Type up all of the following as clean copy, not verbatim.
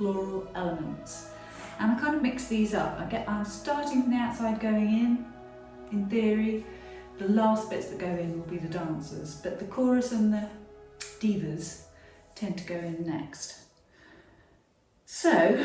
floral elements. And I kind of mix these up. I'm starting from the outside going in theory. The last bits that go in will be the dancers, but the chorus and the divas tend to go in next. So,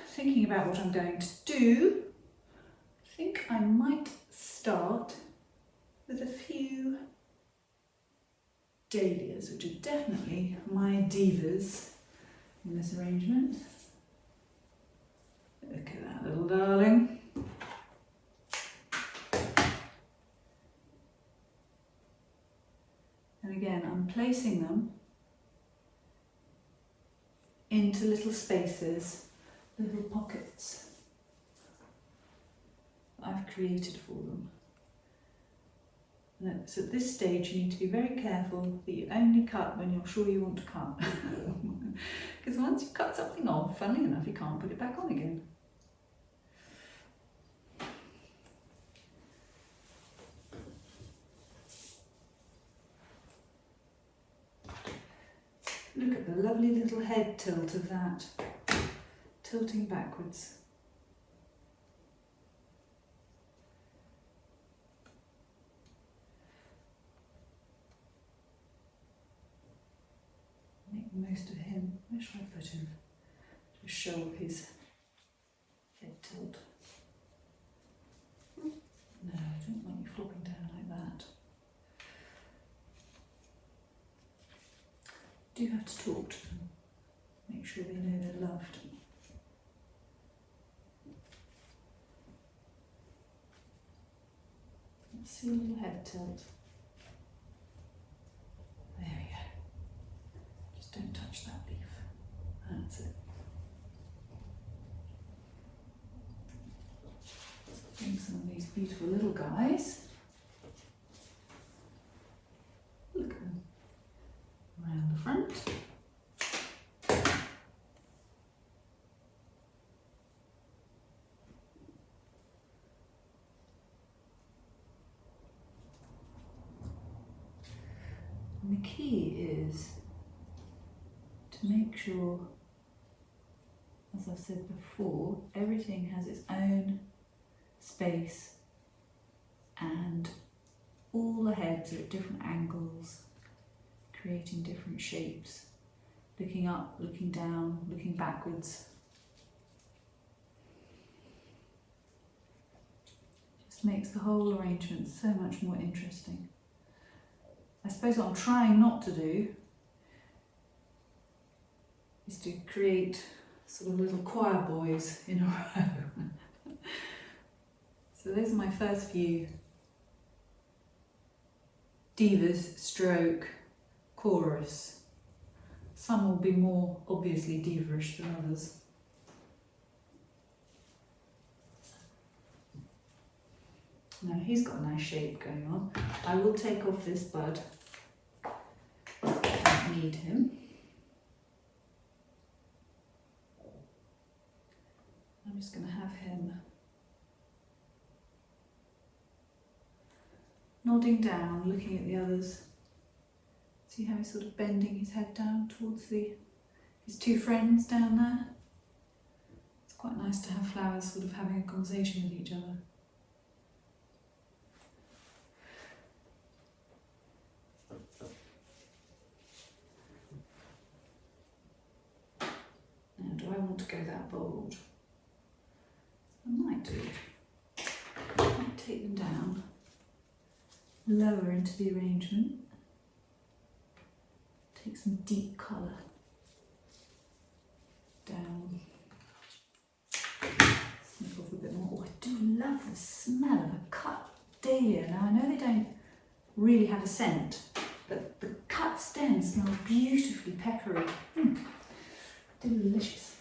thinking about what I'm going to do, I think I might start with a few dahlias, which are definitely my divas in this arrangement. Look at that little darling. And again, I'm placing them into little spaces, little pockets that I've created for them. And so at this stage you need to be very careful that you only cut when you're sure you want to cut. Because once you cut something off, funnily enough, you can't put it back on again. Look at the lovely little head tilt of that, tilting backwards. Make the most of him. Where should I put him? To show off his head tilt. No, I don't want you flopping down like that. Do have to talk to them, make sure they know they're loved. Let's see a little head tilt. There we go. Just don't touch that leaf. That's it. Bring some of these beautiful little guys. Look at them. Around the front. And the key is to make sure, as I've said before, everything has its own space and all the heads are at different angles, creating different shapes, looking up, looking down, looking backwards. Just makes the whole arrangement so much more interesting. I suppose what I'm trying not to do is to create sort of little choir boys in a row. So those are my first few divas stroke chorus. Some will be more obviously diva-ish than others. Now he's got a nice shape going on. I will take off this bud. I don't need him. I'm just going to have him nodding down, looking at the others. See how he's sort of bending his head down towards his two friends down there? It's quite nice to have flowers sort of having a conversation with each other. Now, do I want to go that bold? I might do. I might take them down, lower into the arrangement. Take some deep colour down. Snip off a bit more. Oh, I do love the smell of a cut dahlia. Now I know they don't really have a scent, but the cut stem smells beautifully peppery. Delicious.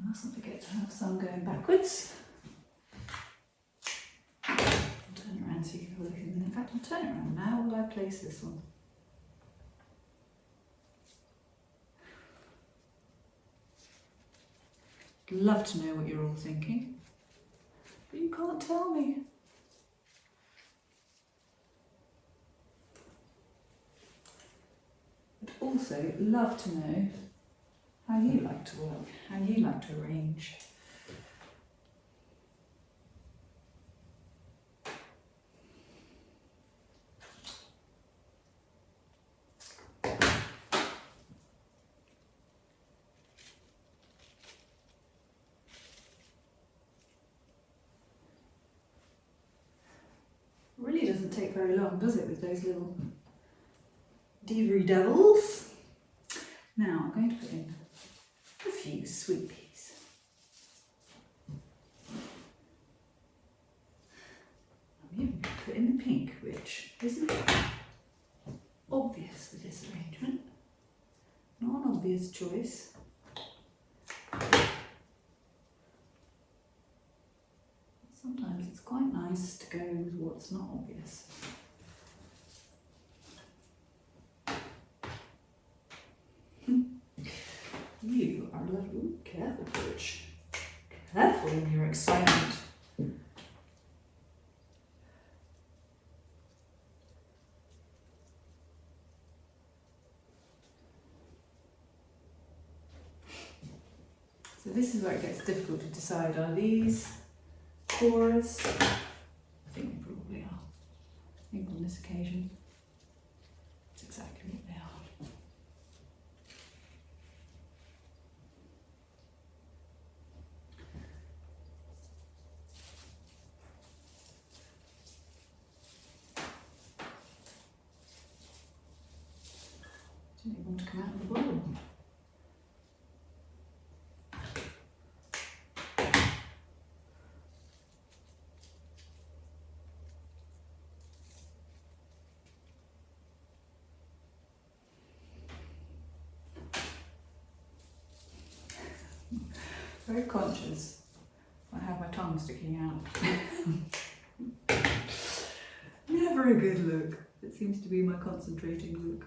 Mustn't forget to have some going backwards. I'll turn it around so you can have a look at them. In fact, I'll turn it around now while I place this one. I'd love to know what you're all thinking, but you can't tell me. I'd also love to know how you like to work, how you like to arrange. Really doesn't take very long, does it, with those little Deavery devils? Now I'm going to put in a few sweet peas. I'm even going to put in the pink, which isn't obvious with this arrangement. Not an obvious choice. Sometimes it's quite nice to go with what's not obvious. You are lovely. Ooh, careful, Butch. Careful in your excitement. So this is where it gets difficult to decide. Are these chorus? I think they probably are. I think on this occasion, it's exactly what they are. Didn't even want to come out of the bowl. Very conscious. I have my tongue sticking out. Never a good look. It seems to be my concentrating look.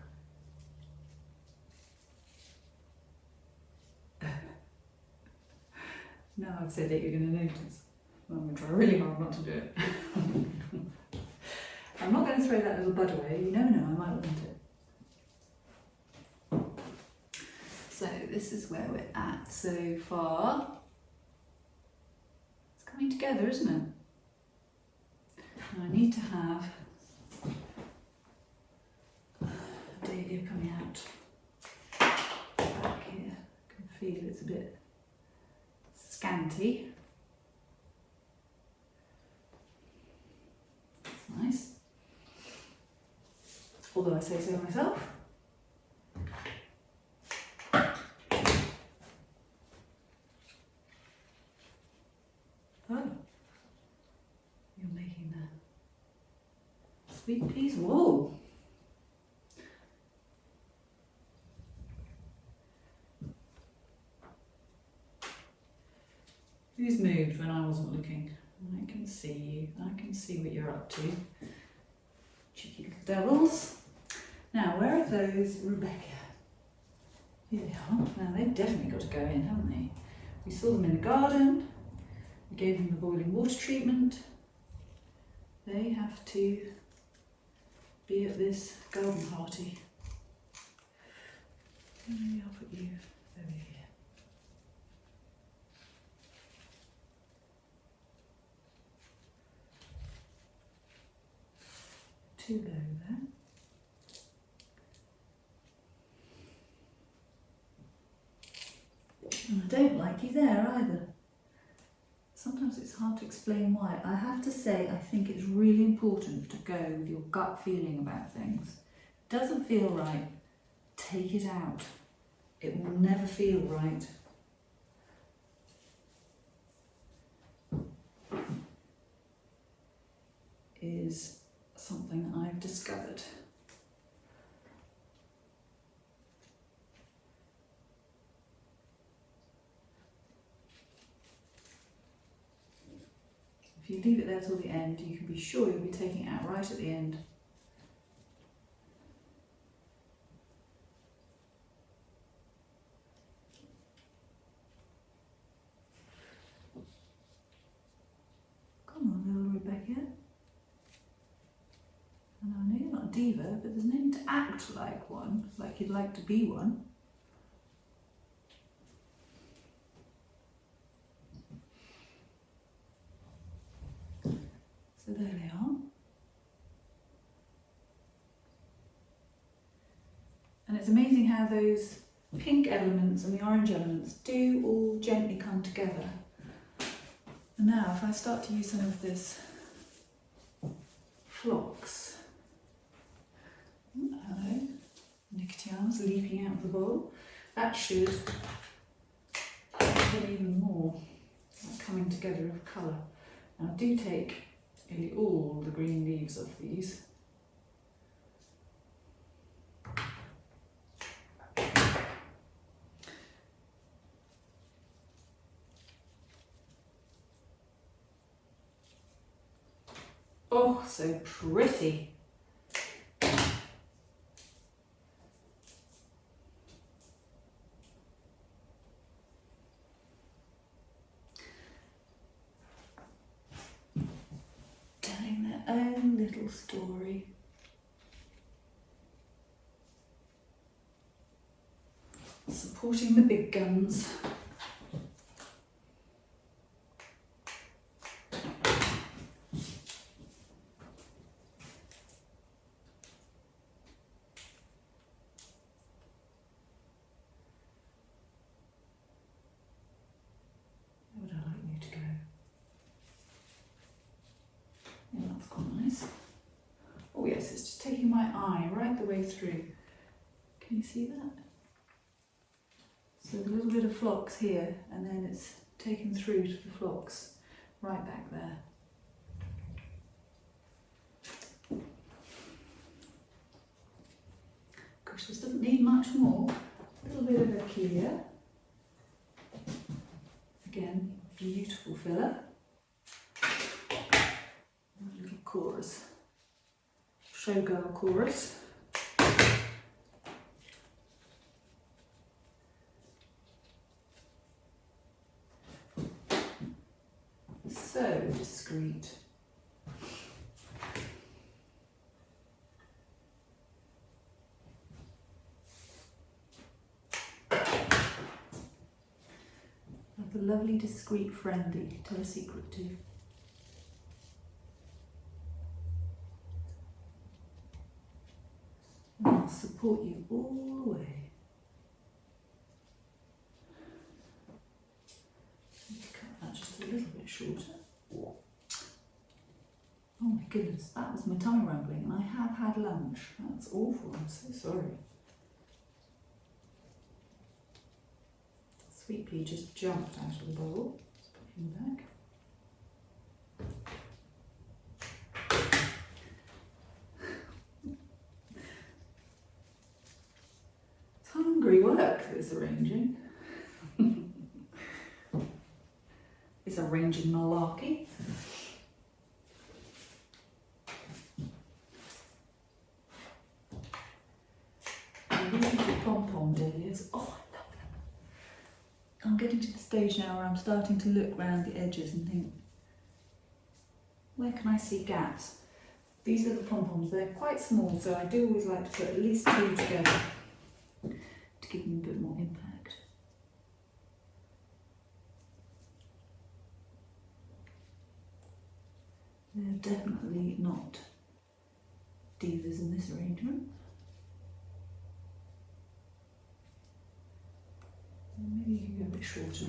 Now I've said it, you're going to notice. Well, I'm going to try really hard not to do it. I'm not going to throw that little bud away. You never know, I might want it. So this is where we're at so far. It's coming together, isn't it? And I need to have dahlia coming out back here. I can feel it's a bit scanty. That's nice. Although I say so myself. Oh, you're making the sweet peas. Whoa! Who's moved when I wasn't looking? I can see you. I can see what you're up to. Cheeky little devils. Now, where are those Rebecca? Here they are. Now, they've definitely got to go in, haven't they? We saw them in the garden. We gave them the boiling water treatment. They have to be at this garden party. Maybe I'll put you over here. Too low there. And I don't like you there either. Sometimes it's hard to explain why. I have to say, I think it's really important to go with your gut feeling about things. Doesn't feel right, take it out. It will never feel right. Is something that I've discovered. If you leave it there till the end, you can be sure you'll be taking it out right at the end. diva, but there's no need to act like one, like you'd like to be one. So there they are. And it's amazing how those pink elements and the orange elements do all gently come together. And now if I start to use some of this phlox, hello, Nicotiana's leaking out of the bowl, that should get even more coming together of colour. Now do take nearly all the green leaves of these. Oh, so pretty. Telling their own little story. Supporting the big guns. Oh yes, it's just taking my eye right the way through. Can you see that? So a little bit of phlox here, and then it's taken through to the phlox right back there. Gosh, this doesn't need much more. A little bit of Achillea. Again, beautiful filler. And a little chorus. Showgirl chorus. So discreet. Like a lovely discreet friend that you can tell a secret to. And I'll support you all the way. Cut that just a little bit shorter. Oh my goodness, that was my tongue rumbling, and I have had lunch. That's awful, I'm so sorry. Sweet pea just jumped out of the bowl. Let's put him back. It's hungry work, this arranging. It's arranging malarkey. Beautiful pom-pom dahlias. Oh, I love them. I'm getting to the stage now where I'm starting to look round the edges and think, where can I see gaps? These are the pom-poms. They're quite small, so I do always like to put at least two together to give them a bit more impact. They're definitely not divas in this arrangement. Maybe you can go a bit shorter.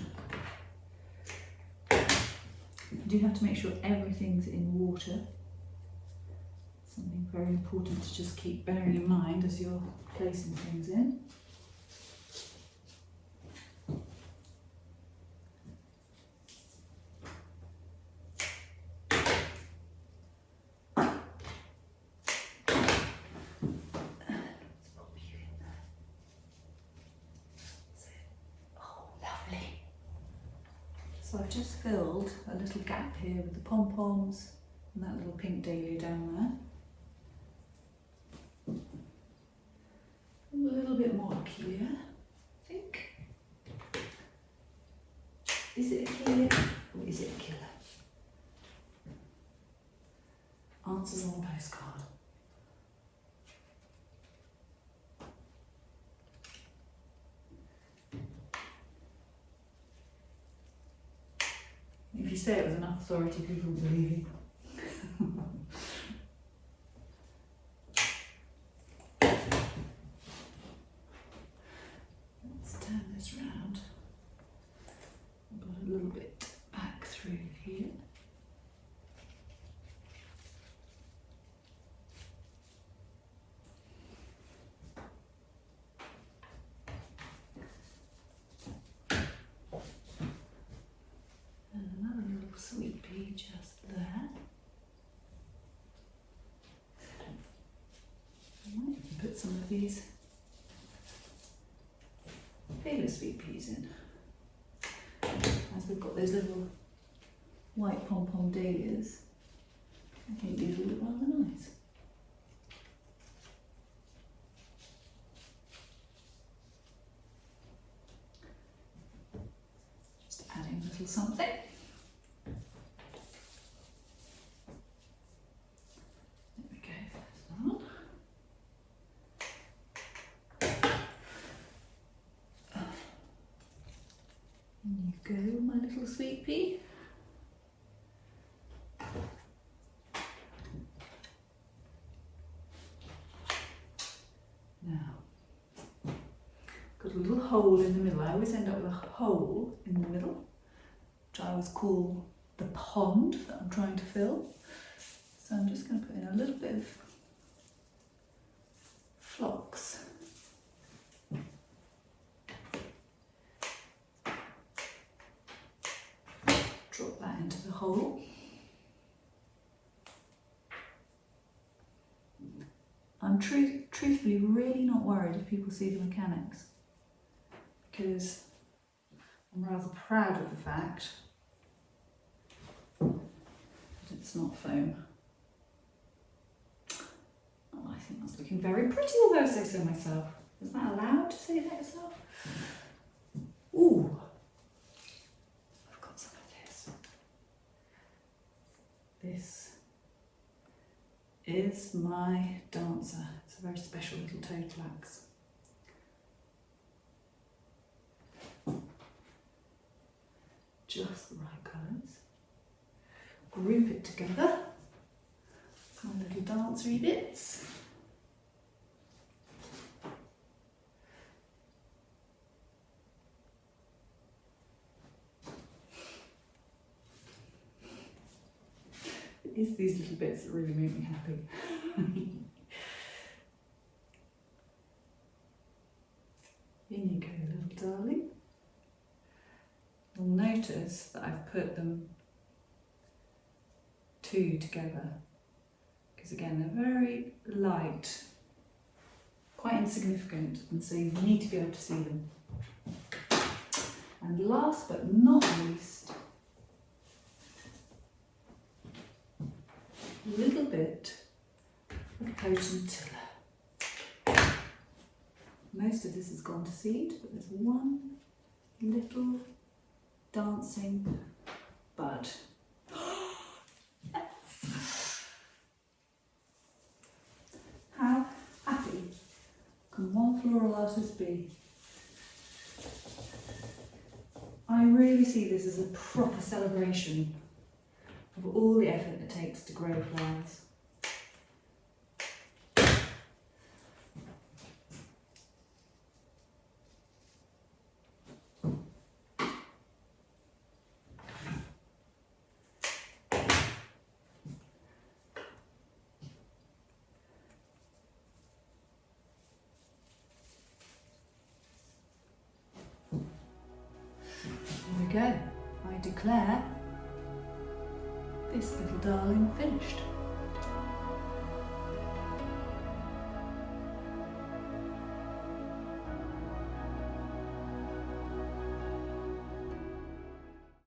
You do have to make sure everything's in water. Something very important to just keep bearing in mind as you're placing things in. So I've just filled a little gap here with the pom-poms and that little pink dahlia down there. A little bit more Achillea, I think. Is it Achillea or is it a killer? Answers on a postcard. If you say it with enough authority, people will believe you. Let's turn this round. I've got a little bit back through here. And another little sweet pea just there. I might put some of these paler sweet peas in, as we've got those little white pom-pom dahlias. I think these will look rather nice. Just adding a little something. There we go, there's another one. In you go, my little sweet pea. Now, got a little hole in the middle. I always end up with a hole in the middle, which I always call the pond that I'm trying to fill. So I'm just going to put in a little bit of phlox. Drop that into the hole. I'm truthfully really not worried if people see the mechanics, because I'm rather proud of the fact that it's not foam. Oh, I think that's looking very pretty, although I say so myself. Is that allowed to say that yourself? Ooh, I've got some of this. This is my dancer. It's a very special little toad flax. Just the right colours. Group it together. My little dancery bits. It's these little bits that really make me happy. In you go, little darling. You'll notice that I've put them two together, because again they're very light, quite insignificant, and so you need to be able to see them. And last but not least, a little bit of potentilla. Most of this has gone to seed, but there's one little dancing bud. How happy can one floral artist be? I really see this as a proper celebration of all the effort it takes to grow flowers. There we go. I declare this little darling finished.